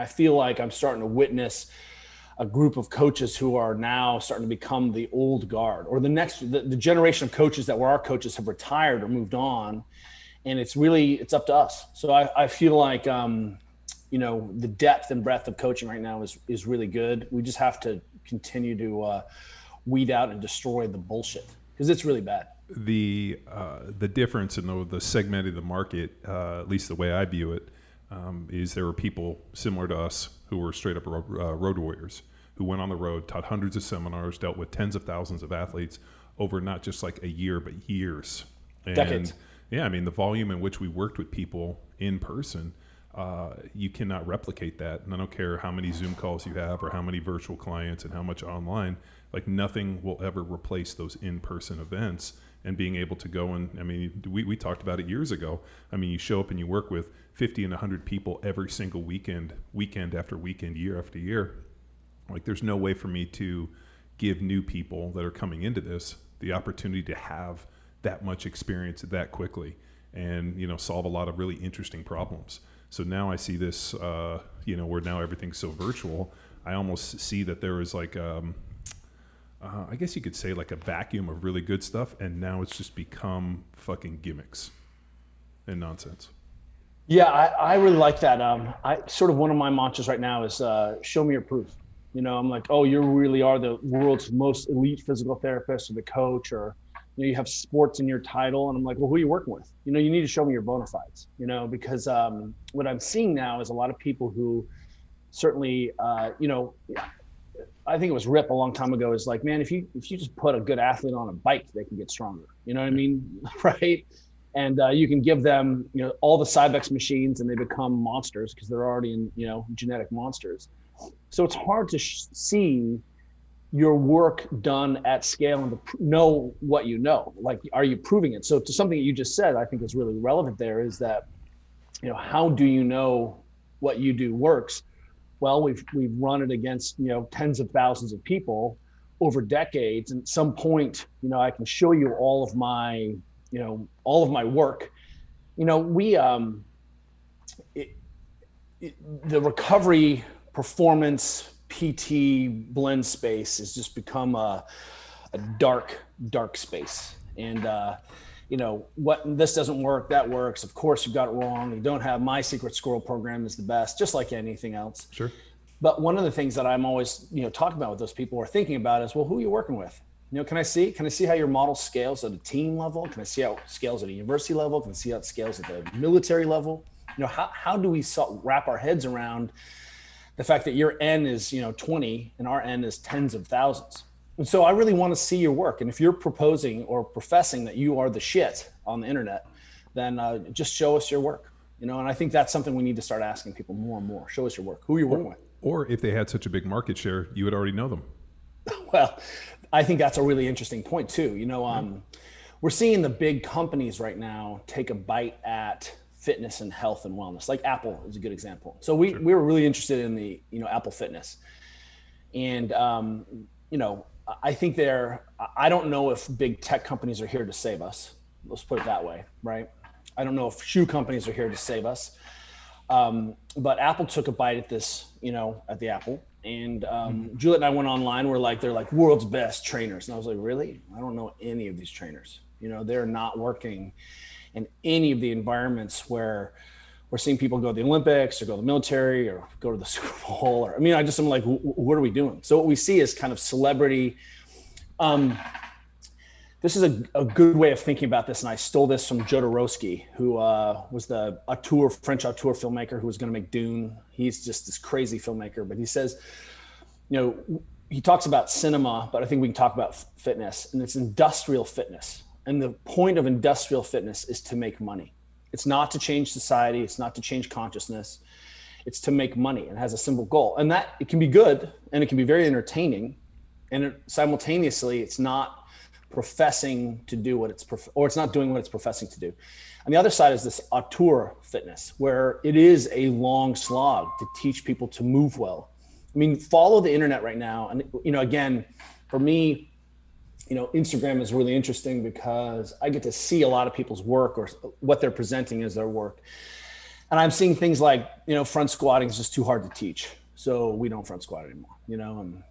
I feel like I'm starting to witness a group of coaches who are now starting to become the old guard, or the generation of coaches that were our coaches have retired or moved on. And it's up to us. So I feel like, the depth and breadth of coaching right now is really good. We just have to continue to weed out and destroy the bullshit, because it's really bad. The difference in the segment of the market, at least the way I view it, is there were people similar to us who were straight up road warriors, who went on the road, taught hundreds of seminars, dealt with tens of thousands of athletes over not just like a year, but years. And decades. Yeah, I mean, the volume in which we worked with people in person, you cannot replicate that. And I don't care how many Zoom calls you have or how many virtual clients and how much online, like nothing will ever replace those in-person events and being able to go and, I mean, we talked about it years ago. I mean, you show up and you work with 50 and 100 people every single weekend after weekend, year after year. Like there's no way for me to give new people that are coming into this the opportunity to have that much experience that quickly and, solve a lot of really interesting problems. So now I see this, where now everything's so virtual, I almost see that there is like, I guess you could say like a vacuum of really good stuff. And now it's just become fucking gimmicks and nonsense. Yeah, I really like that. I sort of, one of my mantras right now is show me your proof. I'm like, oh, you really are the world's most elite physical therapist or the coach, or you have sports in your title. And I'm like, well, who are you working with? You need to show me your bona fides, because what I'm seeing now is a lot of people who certainly, I think it was Rip a long time ago, is like, man, if you just put a good athlete on a bike, they can get stronger. You know what I mean? Right. And you can give them, all the Cybex machines and they become monsters because they're already in, genetic monsters. So it's hard to see your work done at scale and to know what you know. Like, are you proving it? So to something that you just said, I think is really relevant there, is that, how do you know what you do works? Well, we've run it against, tens of thousands of people over decades. And at some point, I can show you all of my work. The recovery performance PT blend space has just become a dark space. And, what this doesn't work, that works. Of course, you got it wrong. You don't have my secret squirrel program is the best, just like anything else. Sure. But one of the things that I'm always, talking about with those people or thinking about is, well, who are you working with? Can I see how your model scales at a team level? Can I see how it scales at a university level? Can I see how it scales at the military level? How do we wrap our heads around the fact that your N is, 20 and our N is tens of thousands? And so I really want to see your work. And if you're proposing or professing that you are the shit on the internet, then just show us your work. And I think that's something we need to start asking people more and more. Show us your work. Who are you working with? Or if they had such a big market share, you would already know them. Well, I think that's a really interesting point too. We're seeing the big companies right now take a bite at fitness and health and wellness. Like Apple is a good example. So we were really interested in the, Apple Fitness. And, I think I don't know if big tech companies are here to save us. Let's put it that way, right? I don't know if shoe companies are here to save us. But Apple took a bite at this, at the Apple. And Juliet and I went online. They're like world's best trainers. And I was like, really? I don't know any of these trainers. They're not working in any of the environments where we're seeing people go to the Olympics or go to the military or go to the Super Bowl. I'm like, what are we doing? So what we see is kind of celebrity. This is a good way of thinking about this. And I stole this from Jodorowsky, who was the French auteur filmmaker who was going to make Dune. He's just this crazy filmmaker, but he says, he talks about cinema, but I think we can talk about fitness, and it's industrial fitness. And the point of industrial fitness is to make money. It's not to change society. It's not to change consciousness. It's to make money, and has a simple goal. And that it can be good and it can be very entertaining. And simultaneously, it's not professing to do what it's not doing what it's professing to do. And the other side is this auteur fitness, where it is a long slog to teach people to move well. Follow the internet right now. And, again, for me, Instagram is really interesting because I get to see a lot of people's work or what they're presenting as their work. And I'm seeing things like, front squatting is just too hard to teach. So we don't front squat anymore, and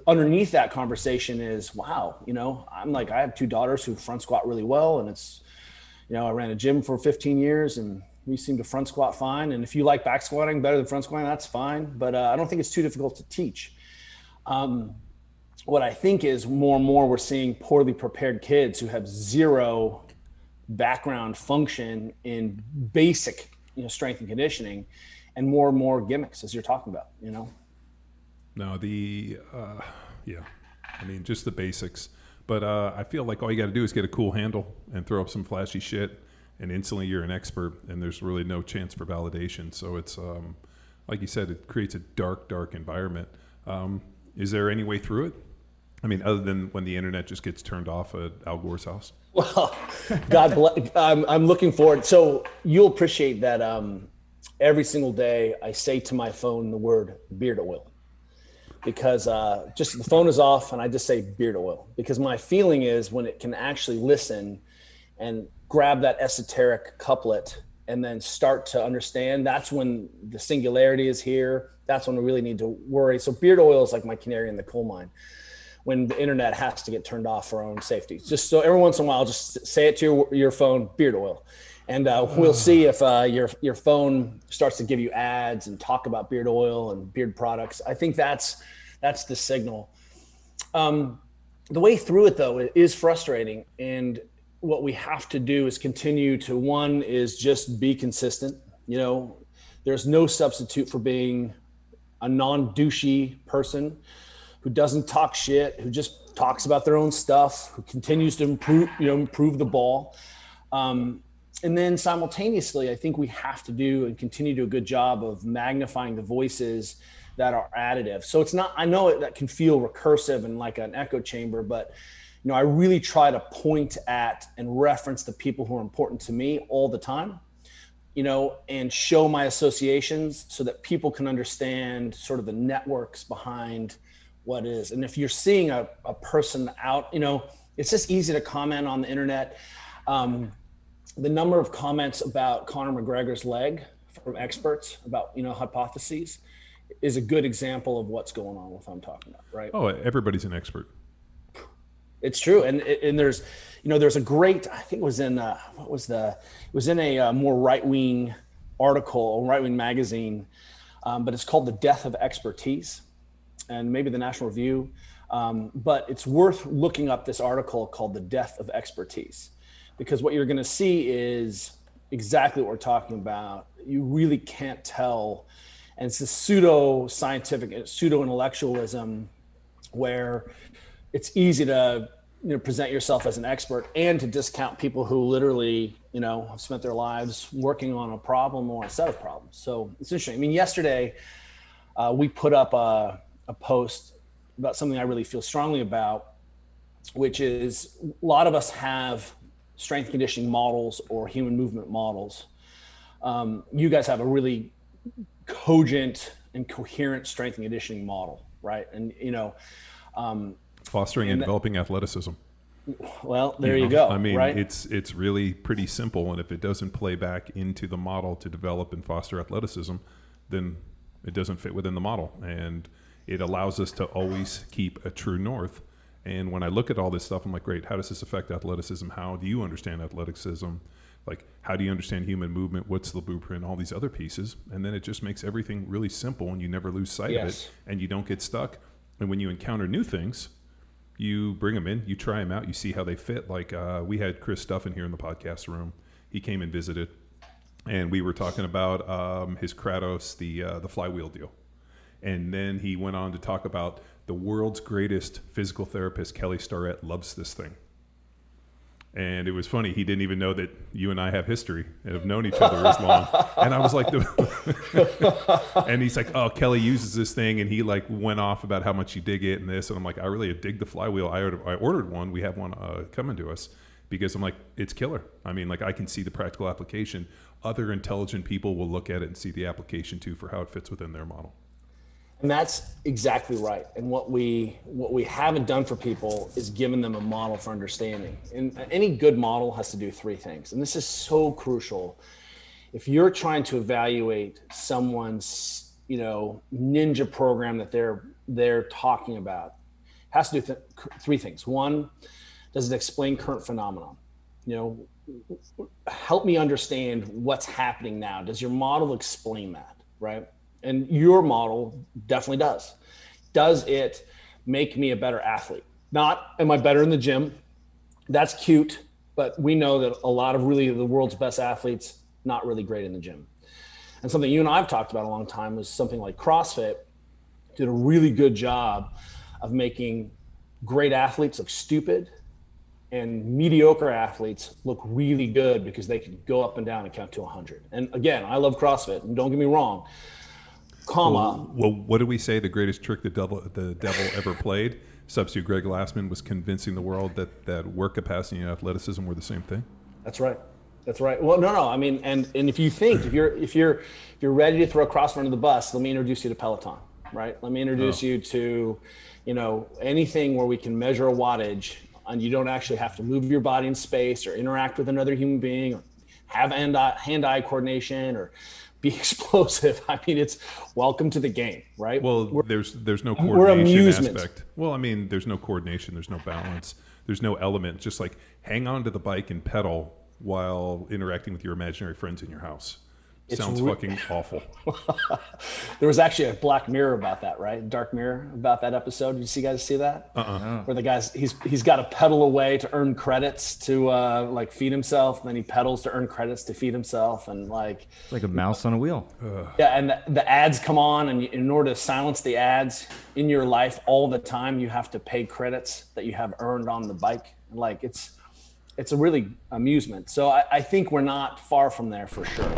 underneath that conversation is, wow, I'm like, I have two daughters who front squat really well. And it's, I ran a gym for 15 years and we seem to front squat fine. And if you like back squatting better than front squatting, that's fine. But I don't think it's too difficult to teach. What I think is more and more we're seeing poorly prepared kids who have zero background function in basic, strength and conditioning, and more gimmicks, as you're talking about, No, just the basics. But I feel like all you got to do is get a cool handle and throw up some flashy shit, and instantly you're an expert, and there's really no chance for validation. So it's, like you said, it creates a dark environment. Is there any way through it? I mean, other than when the internet just gets turned off at Al Gore's house? Well, God bless. I'm looking forward. So you'll appreciate that. Every single day I say to my phone the word beard oil, because just the phone is off and I just say beard oil, because my feeling is when it can actually listen and grab that esoteric couplet and then start to understand, that's when the singularity is here. That's when we really need to worry. So beard oil is like my canary in the coal mine when the internet has to get turned off for our own safety. Just so every once in a while, just say it to your phone, beard oil. And we'll see if your phone starts to give you ads and talk about beard oil and beard products. I think that's the signal. The way through it, though, is frustrating. And what we have to do is continue to, one is just be consistent. There's no substitute for being a non-douchey person who doesn't talk shit, who just talks about their own stuff, who continues to improve the ball. And then simultaneously, I think we have to do and continue to do a good job of magnifying the voices that are additive. So it's not, I know that can feel recursive and like an echo chamber, but I really try to point at and reference the people who are important to me all the time, and show my associations so that people can understand sort of the networks behind what is. And if you're seeing a person out, it's just easy to comment on the internet. The number of comments about Conor McGregor's leg from experts about, hypotheses is a good example of what's going on with what I'm talking about, right? Oh, everybody's an expert. It's true. And there's, there's a great, I think it was in, it was in a more right-wing article, right-wing magazine, but it's called The Death of Expertise, and maybe the National Review. But it's worth looking up this article called The Death of Expertise, because what you're going to see is exactly what we're talking about. You really can't tell. And it's a pseudo-scientific, pseudo-intellectualism where it's easy to present yourself as an expert and to discount people who literally, have spent their lives working on a problem or a set of problems. So it's interesting. I mean, yesterday we put up a post about something I really feel strongly about, which is a lot of us have strength conditioning models or human movement models. You guys have a really cogent and coherent strength and conditioning model, right? And fostering and developing athleticism. Well, there you go. I mean, right? it's really pretty simple, and if it doesn't play back into the model to develop and foster athleticism, then it doesn't fit within the model, and it allows us to always keep a true north. And when I look at all this stuff, I'm like, great, how does this affect athleticism? How do you understand athleticism? Like, how do you understand human movement? What's the blueprint? All these other pieces. And then it just makes everything really simple, and you never lose sight of it, and you don't get stuck. And when you encounter new things, you bring them in, you try them out, you see how they fit. Like we had Chris Stuff in here in the podcast room. He came and visited, and we were talking about his Kratos, the flywheel deal. And then he went on to talk about the world's greatest physical therapist, Kelly Starrett, loves this thing. And it was funny. He didn't even know that you and I have history and have known each other as long. And I was like, and he's like, oh, Kelly uses this thing. And he like went off about how much you dig it and this. And I'm like, I really dig the flywheel. I ordered one. We have one coming to us because I'm like, it's killer. I mean, like I can see the practical application. Other intelligent people will look at it and see the application too for how it fits within their model. And that's exactly right. And what we haven't done for people is given them a model for understanding. And any good model has to do three things. And this is so crucial. if you're trying to evaluate someone's, ninja program that they're talking about, it has to do three things. One, does it explain current phenomenon? Help me understand what's happening now. Does your model explain that, right? And your model definitely does. Does it make me a better athlete? Not, am I better in the gym? That's cute, but we know that a lot of really the world's best athletes, not really great in the gym. And something you and I have talked about a long time was something like CrossFit did a really good job of making great athletes look stupid and mediocre athletes look really good because they can go up and down and count to 100. And again, I love CrossFit, and don't get me wrong, Well, what do we say the greatest trick the devil ever played? Substitute Greg Glassman was convincing the world that work capacity and athleticism were the same thing. That's right. Well, no. I mean, and if you think, if you're ready to throw CrossFit under the bus, let me introduce you to Peloton, right? Let me introduce you to, anything where we can measure a wattage and you don't actually have to move your body in space or interact with another human being or have hand-eye coordination or be explosive. I mean, it's welcome to the game, right? Well, there's no coordination aspect. Well, I mean, there's no coordination, there's no balance, there's no element. Just like hang on to the bike and pedal while interacting with your imaginary friends in your house. Sounds fucking awful. There was actually a Black Mirror about that, right? Dark Mirror about that episode. Did you guys see that? Where the guy's he's got to pedal away to earn credits to feed himself, and then he pedals to earn credits to feed himself, and it's like a mouse on a wheel. Yeah, and the ads come on, and in order to silence the ads in your life all the time, you have to pay credits that you have earned on the bike. It's a really amusement. So I think we're not far from there for sure.